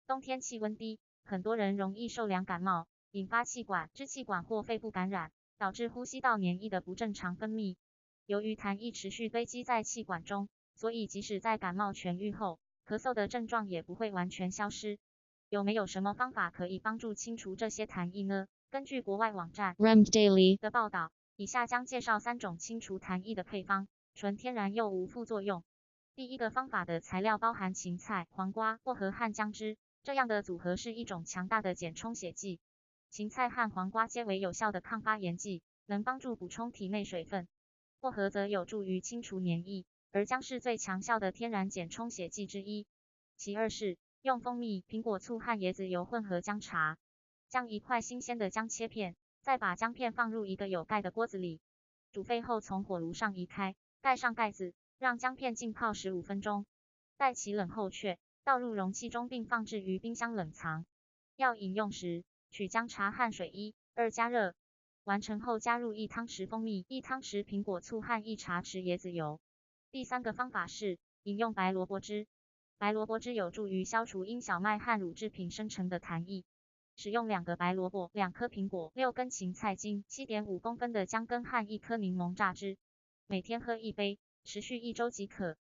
冬天气温低，很多人容易受凉感冒，引发气管、支气管或肺部感染，导致呼吸道黏液的不正常分泌。由于痰液持续堆积在气管中，所以即使在感冒痊愈后，咳嗽的症状也不会完全消失。有没有什么方法可以帮助清除这些痰液呢？根据国外网站 REMD Daily 的报道，以下将介绍3种清除痰液的配方，纯天然又无副作用。第一个方法的材料包含芹菜、黄瓜、薄荷和姜汁，这样的组合是一种强大的减充血剂。芹菜和黄瓜皆为有效的抗发炎剂，能帮助补充体内水分。薄荷则有助于清除黏液，而姜是最强效的天然减充血剂之一。其二是用蜂蜜、苹果醋和椰子油混合姜茶，将一块新鲜的姜切片，再把姜片放入一个有盖的锅子里，煮沸后从火炉上移开，盖上盖子，让姜片浸泡15分钟，待其冷后却倒入容器中并放置于冰箱冷藏。要饮用时，取姜茶和水1:2加热，完成后加入1汤匙蜂蜜、1汤匙苹果醋和1茶匙椰子油。第三个方法是饮用白萝卜汁。白萝卜汁有助于消除因小麦和乳制品生成的痰液。使用2个白萝卜、2颗苹果、6根芹菜茎、7.5公分的姜根和1颗柠檬榨汁，每天喝1杯，持续1周即可。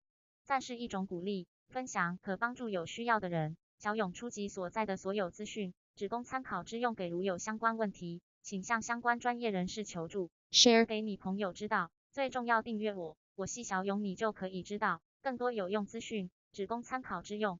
赞是一种鼓励，分享可帮助有需要的人。小勇出集所在的所有资讯，只供参考之用，给如有相关问题，请向相关专业人士求助。Share 给你朋友知道，最重要订阅我系小勇，你就可以知道更多有用资讯，只供参考之用。